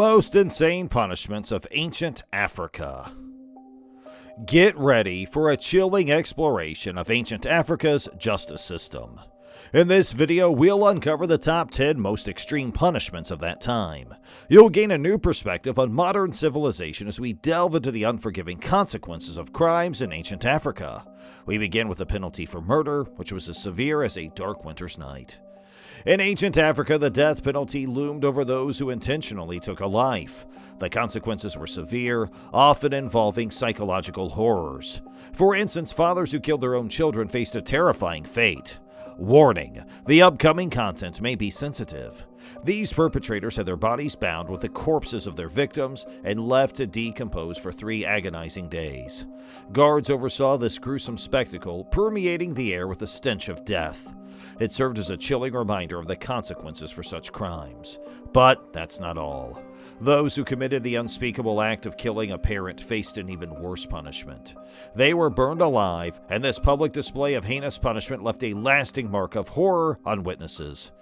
Most insane punishments of ancient Africa. Get ready for a chilling exploration of ancient Africa's justice system. In this video, we'll uncover the top 10 most extreme punishments of that time. You'll gain a new perspective on modern civilization as we delve into the unforgiving consequences of crimes in ancient Africa. We begin with the penalty for murder, which was as severe as a dark winter's night. In ancient Africa, the death penalty loomed over those who intentionally took a life. The consequences were severe, often involving psychological horrors. For instance, fathers who killed their own children faced a terrifying fate. Warning: the upcoming content may be sensitive. These perpetrators had their bodies bound with the corpses of their victims and left to decompose for 3 agonizing days. Guards oversaw this gruesome spectacle, permeating the air with the stench of death. It served as a chilling reminder of the consequences for such crimes. But that's not all. Those who committed the unspeakable act of killing a parent faced an even worse punishment. They were burned alive, and this public display of heinous punishment left a lasting mark of horror on witnesses.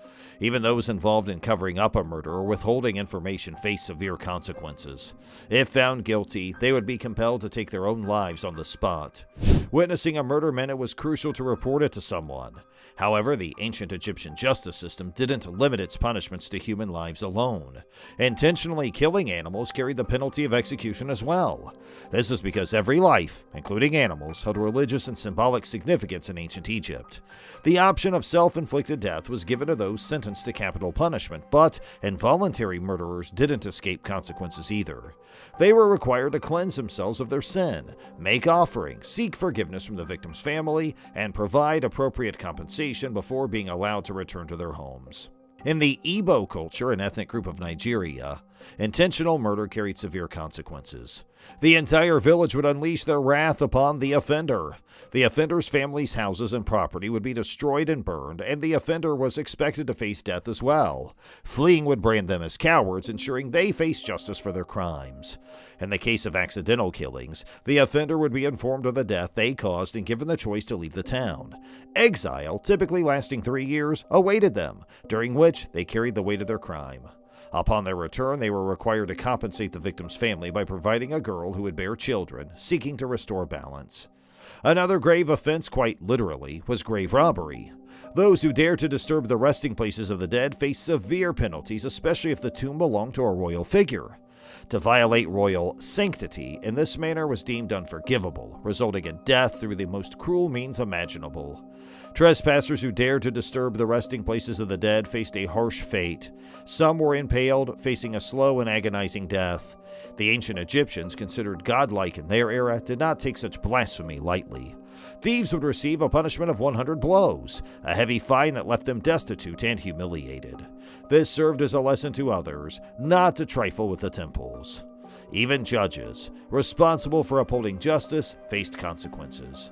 Even those involved in covering up a murder or withholding information faced severe consequences. If found guilty, they would be compelled to take their own lives on the spot. Witnessing a murder meant it was crucial to report it to someone. However, the ancient Egyptian justice system didn't limit its punishments to human lives alone. Intentionally killing animals carried the penalty of execution as well. This is because every life, including animals, held religious and symbolic significance in ancient Egypt. The option of self-inflicted death was given to those sentenced to capital punishment, but involuntary murderers didn't escape consequences either. They were required to cleanse themselves of their sin, make offerings, seek forgiveness from the victim's family, and provide appropriate compensation before being allowed to return to their homes. In the Igbo culture, an ethnic group of Nigeria, intentional murder carried severe consequences. The entire village would unleash their wrath upon the offender. The offender's family's houses and property would be destroyed and burned, and the offender was expected to face death as well. Fleeing would brand them as cowards, ensuring they faced justice for their crimes. In the case of accidental killings, the offender would be informed of the death they caused and given the choice to leave the town. Exile, typically lasting 3 years, awaited them, during which they carried the weight of their crime. Upon their return, they were required to compensate the victim's family by providing a girl who would bear children, seeking to restore balance. Another grave offense, quite literally, was grave robbery. Those who dared to disturb the resting places of the dead faced severe penalties, especially if the tomb belonged to a royal figure. To violate royal sanctity in this manner was deemed unforgivable, resulting in death through the most cruel means imaginable. Trespassers who dared to disturb the resting places of the dead faced a harsh fate. Some were impaled, facing a slow and agonizing death. The ancient Egyptians, considered godlike in their era, did not take such blasphemy lightly. Thieves would receive a punishment of 100 blows, a heavy fine that left them destitute and humiliated. This served as a lesson to others not to trifle with the temples. Even judges, responsible for upholding justice, faced consequences.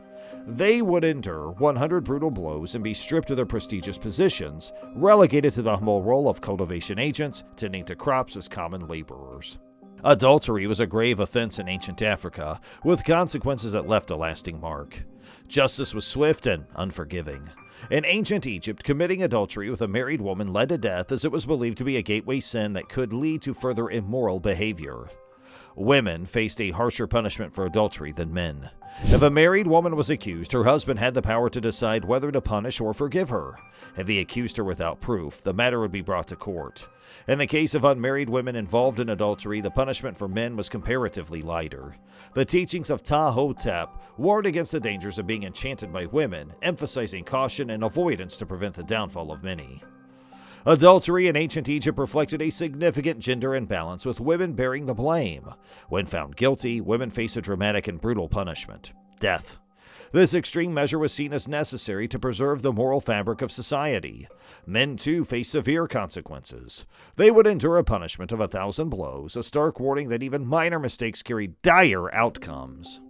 They would endure 100 brutal blows and be stripped of their prestigious positions, relegated to the humble role of cultivation agents, tending to crops as common laborers. Adultery was a grave offense in ancient Africa, with consequences that left a lasting mark. Justice was swift and unforgiving. In ancient Egypt, committing adultery with a married woman led to death, as it was believed to be a gateway sin that could lead to further immoral behavior. Women faced a harsher punishment for adultery than men. If a married woman was accused, her husband had the power to decide whether to punish or forgive her. If he accused her without proof, the matter would be brought to court. In the case of unmarried women involved in adultery, the punishment for men was comparatively lighter. The teachings of Ptah-hotep warned against the dangers of being enchanted by women, emphasizing caution and avoidance to prevent the downfall of many. Adultery in ancient Egypt reflected a significant gender imbalance, with women bearing the blame. When found guilty, women faced a dramatic and brutal punishment: death. This extreme measure was seen as necessary to preserve the moral fabric of society. Men, too, faced severe consequences. They would endure a punishment of 1,000 blows, a stark warning that even minor mistakes carried dire outcomes.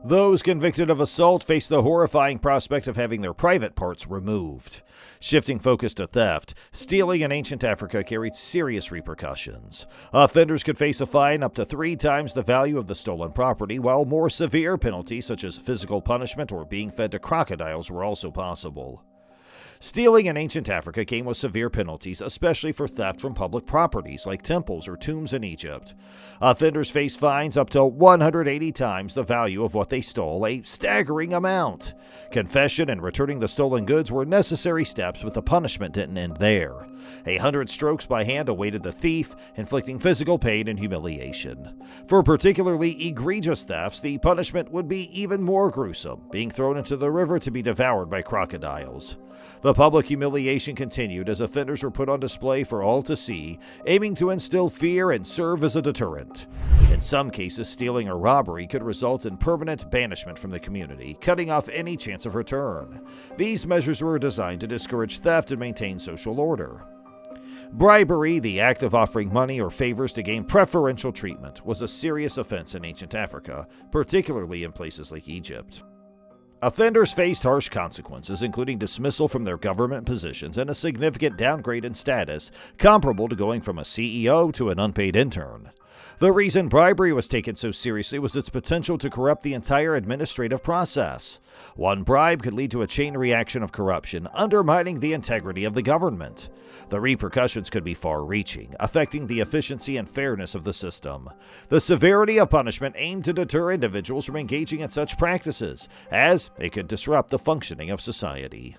Those convicted of assault faced the horrifying prospect of having their private parts removed. Shifting focus to theft, stealing in ancient Africa carried serious repercussions. Offenders could face a fine up to 3 times the value of the stolen property, while more severe penalties such as physical punishment or being fed to crocodiles were also possible. Stealing in ancient Africa came with severe penalties, especially for theft from public properties like temples or tombs in Egypt. Offenders faced fines up to 180 times the value of what they stole, a staggering amount. Confession and returning the stolen goods were necessary steps, but the punishment didn't end there. 100 strokes by hand awaited the thief, inflicting physical pain and humiliation. For particularly egregious thefts, the punishment would be even more gruesome, being thrown into the river to be devoured by crocodiles. The public humiliation continued as offenders were put on display for all to see, aiming to instill fear and serve as a deterrent. In some cases, stealing or robbery could result in permanent banishment from the community, cutting off any chance of return. These measures were designed to discourage theft and maintain social order. Bribery, the act of offering money or favors to gain preferential treatment, was a serious offense in ancient Africa, particularly in places like Egypt. Offenders faced harsh consequences, including dismissal from their government positions and a significant downgrade in status, comparable to going from a CEO to an unpaid intern. The reason bribery was taken so seriously was its potential to corrupt the entire administrative process. One bribe could lead to a chain reaction of corruption, undermining the integrity of the government. The repercussions could be far-reaching, affecting the efficiency and fairness of the system. The severity of punishment aimed to deter individuals from engaging in such practices, as it could disrupt the functioning of society.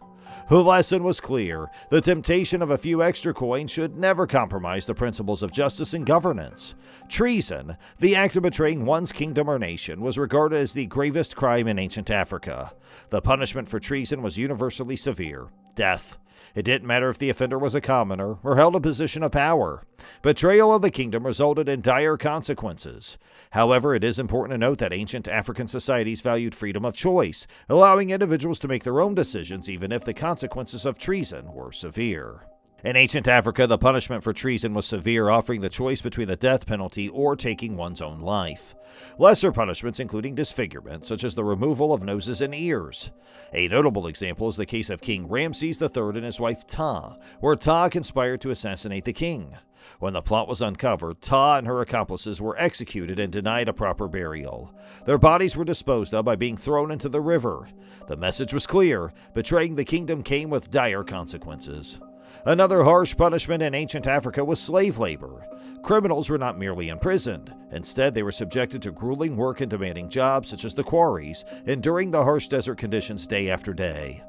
The lesson was clear. The temptation of a few extra coins should never compromise the principles of justice and governance. Treason, the act of betraying one's kingdom or nation, was regarded as the gravest crime in ancient Africa. The punishment for treason was universally severe: death. It didn't matter if the offender was a commoner or held a position of power. Betrayal of the kingdom resulted in dire consequences. However, it is important to note that ancient African societies valued freedom of choice, allowing individuals to make their own decisions even if the consequences of treason were severe. In ancient Africa, the punishment for treason was severe, offering the choice between the death penalty or taking one's own life. Lesser punishments including disfigurement, such as the removal of noses and ears. A notable example is the case of King Ramses III and his wife Ta, where Ta conspired to assassinate the king. When the plot was uncovered, Ta and her accomplices were executed and denied a proper burial. Their bodies were disposed of by being thrown into the river. The message was clear: betraying the kingdom came with dire consequences. Another harsh punishment in ancient Africa was slave labor. Criminals were not merely imprisoned. Instead, they were subjected to grueling work and demanding jobs such as the quarries, enduring the harsh desert conditions day after day.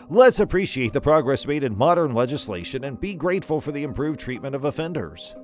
Let's appreciate the progress made in modern legislation and be grateful for the improved treatment of offenders.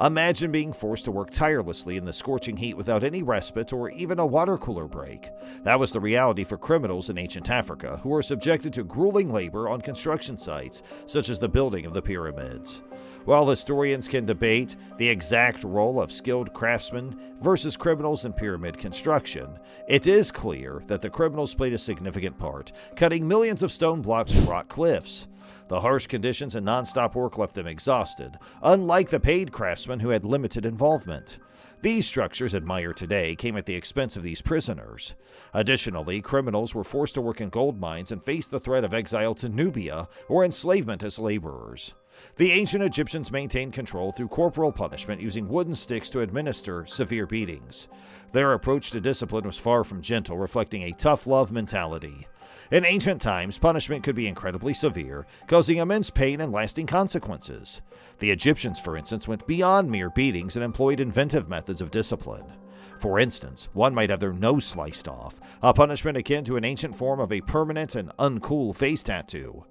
Imagine being forced to work tirelessly in the scorching heat without any respite or even a water cooler break. That was the reality for criminals in ancient Africa, who were subjected to grueling labor on construction sites, such as the building of the pyramids. While historians can debate the exact role of skilled craftsmen versus criminals in pyramid construction, it is clear that the criminals played a significant part, cutting millions of stone blocks from rock cliffs. The harsh conditions and non-stop work left them exhausted, unlike the paid craftsmen who had limited involvement. These structures, admired today, came at the expense of these prisoners. Additionally, criminals were forced to work in gold mines and faced the threat of exile to Nubia or enslavement as laborers. The ancient Egyptians maintained control through corporal punishment, using wooden sticks to administer severe beatings. Their approach to discipline was far from gentle, reflecting a tough love mentality. In ancient times, punishment could be incredibly severe, causing immense pain and lasting consequences. The Egyptians, for instance, went beyond mere beatings and employed inventive methods of discipline. For instance, one might have their nose sliced off, a punishment akin to an ancient form of a permanent and uncool face tattoo.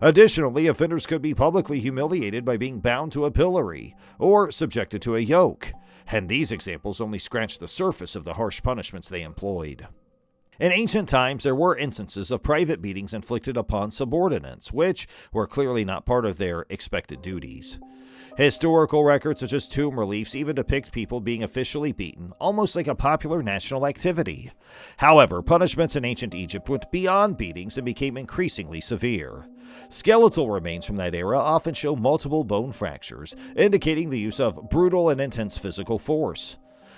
Additionally, offenders could be publicly humiliated by being bound to a pillory or subjected to a yoke, and these examples only scratch the surface of the harsh punishments they employed. In ancient times, there were instances of private beatings inflicted upon subordinates, which were clearly not part of their expected duties. Historical records such as tomb reliefs even depict people being officially beaten, almost like a popular national activity. However, punishments in ancient Egypt went beyond beatings and became increasingly severe. Skeletal remains from that era often show multiple bone fractures, indicating the use of brutal and intense physical force.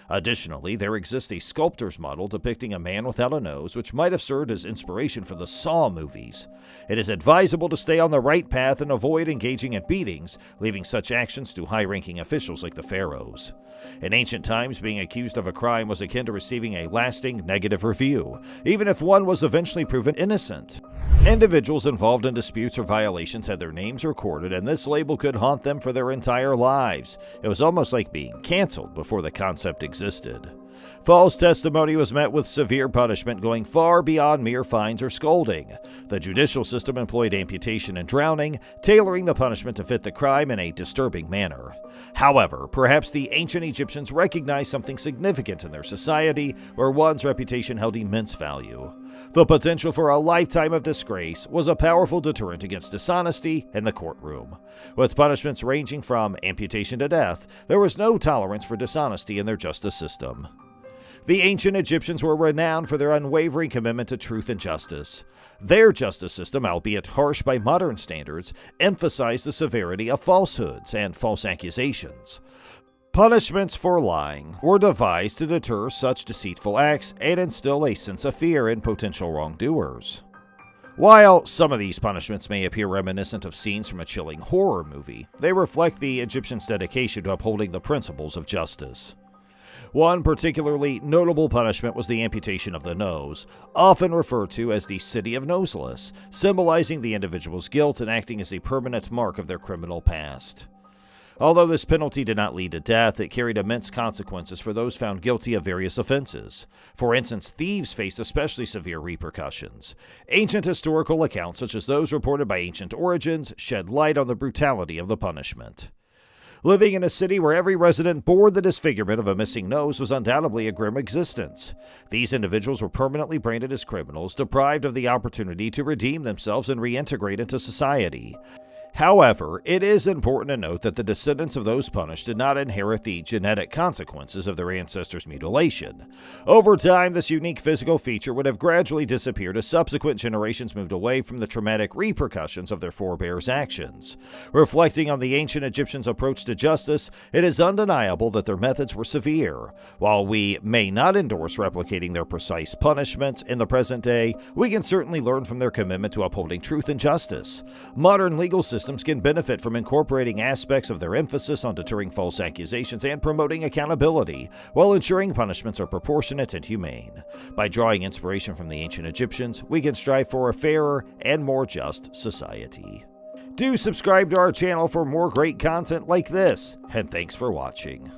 Additionally, there exists a sculptor's model depicting a man without a nose, which might have served as inspiration for the Saw movies. It is advisable to stay on the right path and avoid engaging in beatings, leaving such actions to high-ranking officials like the pharaohs. In ancient times, being accused of a crime was akin to receiving a lasting negative review, even if one was eventually proven innocent. Individuals involved in disputes or violations had their names recorded, and this label could haunt them for their entire lives. It was almost like being canceled before the concept existed. False testimony was met with severe punishment going far beyond mere fines or scolding. The judicial system employed amputation and drowning, tailoring the punishment to fit the crime in a disturbing manner. However, perhaps the ancient Egyptians recognized something significant in their society where one's reputation held immense value. The potential for a lifetime of disgrace was a powerful deterrent against dishonesty in the courtroom. With punishments ranging from amputation to death, there was no tolerance for dishonesty in their justice system. The ancient Egyptians were renowned for their unwavering commitment to truth and justice. Their justice system, albeit harsh by modern standards, emphasized the severity of falsehoods and false accusations. Punishments for lying were devised to deter such deceitful acts and instill a sense of fear in potential wrongdoers. While some of these punishments may appear reminiscent of scenes from a chilling horror movie, they reflect the Egyptians' dedication to upholding the principles of justice. One particularly notable punishment was the amputation of the nose, often referred to as the city of noseless, symbolizing the individual's guilt and acting as a permanent mark of their criminal past. Although this penalty did not lead to death, it carried immense consequences for those found guilty of various offenses. For instance, thieves faced especially severe repercussions. Ancient historical accounts, such as those reported by Ancient Origins, shed light on the brutality of the punishment. Living in a city where every resident bore the disfigurement of a missing nose was undoubtedly a grim existence. These individuals were permanently branded as criminals, deprived of the opportunity to redeem themselves and reintegrate into society. However, it is important to note that the descendants of those punished did not inherit the genetic consequences of their ancestors' mutilation. Over time, this unique physical feature would have gradually disappeared as subsequent generations moved away from the traumatic repercussions of their forebears' actions. Reflecting on the ancient Egyptians' approach to justice, it is undeniable that their methods were severe. While we may not endorse replicating their precise punishments in the present day, we can certainly learn from their commitment to upholding truth and justice. Modern legal systems can benefit from incorporating aspects of their emphasis on deterring false accusations and promoting accountability, while ensuring punishments are proportionate and humane. By drawing inspiration from the ancient Egyptians, we can strive for a fairer and more just society. Do subscribe to our channel for more great content like this, and thanks for watching.